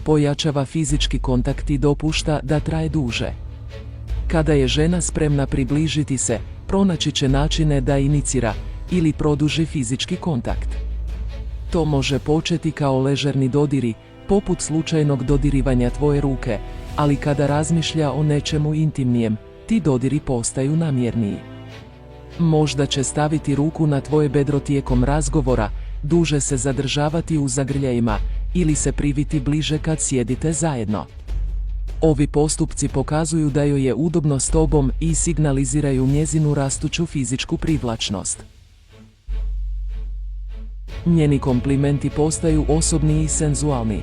pojačava fizički kontakt i dopušta da traje duže. Kada je žena spremna približiti se, pronaći će načine da inicira ili produži fizički kontakt. To može početi kao ležerni dodiri, poput slučajnog dodirivanja tvoje ruke, ali kada razmišlja o nečemu intimnijem, ti dodiri postaju namjerniji. Možda će staviti ruku na tvoje bedro tijekom razgovora, duže se zadržavati u zagrljajima ili se priviti bliže kad sjedite zajedno. Ovi postupci pokazuju da joj je udobno s tobom i signaliziraju njezinu rastuću fizičku privlačnost. Njeni komplimenti postaju osobni i senzualni.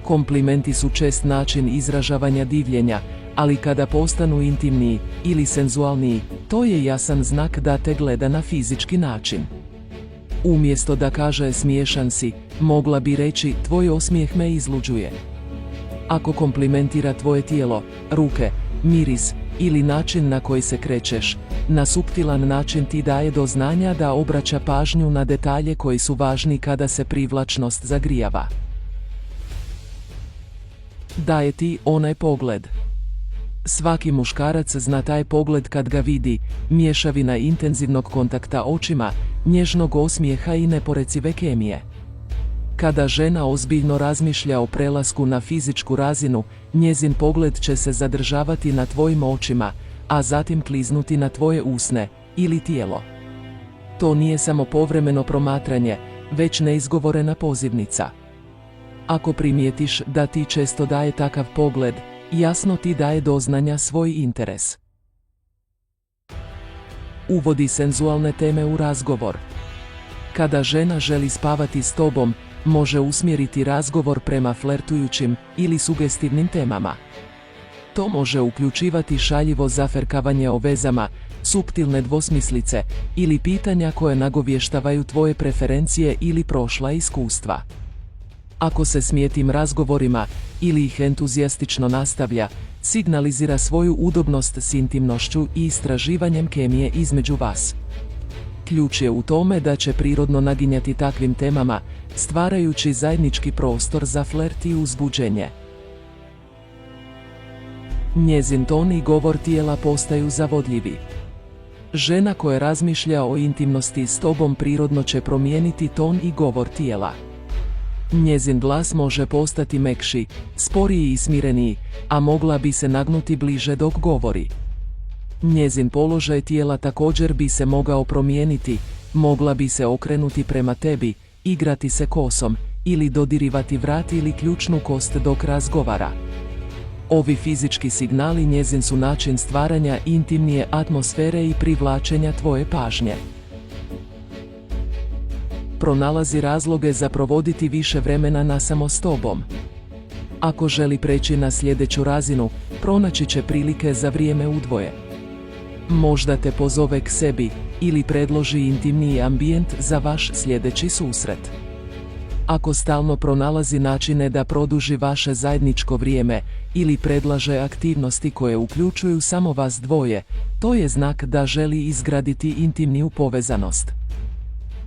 Komplimenti su čest način izražavanja divljenja, ali kada postanu intimniji ili senzualniji, to je jasan znak da te gleda na fizički način. Umjesto da kaže smiješan si, mogla bi reći tvoj osmijeh me izluđuje. Ako komplimentira tvoje tijelo, ruke, miris ili način na koji se krećeš, na suptilan način ti daje do znanja da obraća pažnju na detalje koji su važni kada se privlačnost zagrijava. Daje ti onaj pogled. Svaki muškarac zna taj pogled kad ga vidi, mješavina intenzivnog kontakta očima, nježnog osmijeha i neporecive kemije. Kada žena ozbiljno razmišlja o prelasku na fizičku razinu, njezin pogled će se zadržavati na tvojim očima, a zatim kliznuti na tvoje usne ili tijelo. To nije samo povremeno promatranje, već neizgovorena pozivnica. Ako primijetiš da ti često daje takav pogled, jasno ti daje doznanja svoj interes. Uvodi senzualne teme u razgovor. Kada žena želi spavati s tobom, može usmjeriti razgovor prema flertujućim ili sugestivnim temama. To može uključivati šaljivo zaferkavanje o vezama, suptilne dvosmislice ili pitanja koje nagovještavaju tvoje preferencije ili prošla iskustva. Ako se smije tim razgovorima ili ih entuzijastično nastavlja, signalizira svoju udobnost s intimnošću i istraživanjem kemije između vas. Ključ je u tome da će prirodno naginjati takvim temama, stvarajući zajednički prostor za flert i uzbuđenje. Njezin ton i govor tijela postaju zavodljivi. Žena koja razmišlja o intimnosti s tobom prirodno će promijeniti ton i govor tijela. Njezin glas može postati mekši, sporiji i smireniji, a mogla bi se nagnuti bliže dok govori. Njezin položaj tijela također bi se mogao promijeniti, mogla bi se okrenuti prema tebi, igrati se kosom, ili dodirivati vrat ili ključnu kost dok razgovara. Ovi fizički signali njezin su način stvaranja intimnije atmosfere i privlačenja tvoje pažnje. Pronalazi razloge za provoditi više vremena nasamo s tobom. Ako želi preći na sljedeću razinu, pronaći će prilike za vrijeme udvoje. Možda te pozove k sebi ili predloži intimniji ambijent za vaš sljedeći susret. Ako stalno pronalazi načine da produži vaše zajedničko vrijeme ili predlaže aktivnosti koje uključuju samo vas dvoje, to je znak da želi izgraditi intimniju povezanost.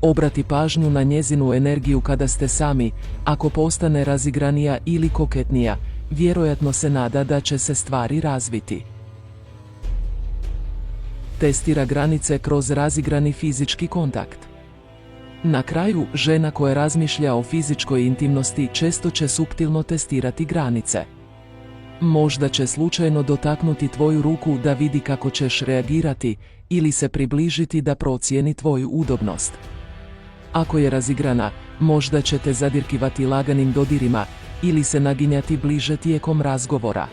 Obrati pažnju na njezinu energiju kada ste sami, ako postane razigranija ili koketnija, vjerojatno se nada da će se stvari razviti. Testira granice kroz razigrani fizički kontakt. Na kraju, žena koja razmišlja o fizičkoj intimnosti često će suptilno testirati granice. Možda će slučajno dotaknuti tvoju ruku da vidi kako ćeš reagirati ili se približiti da procijeni tvoju udobnost. Ako je razigrana, možda će te zadirkivati laganim dodirima ili se naginjati bliže tijekom razgovora.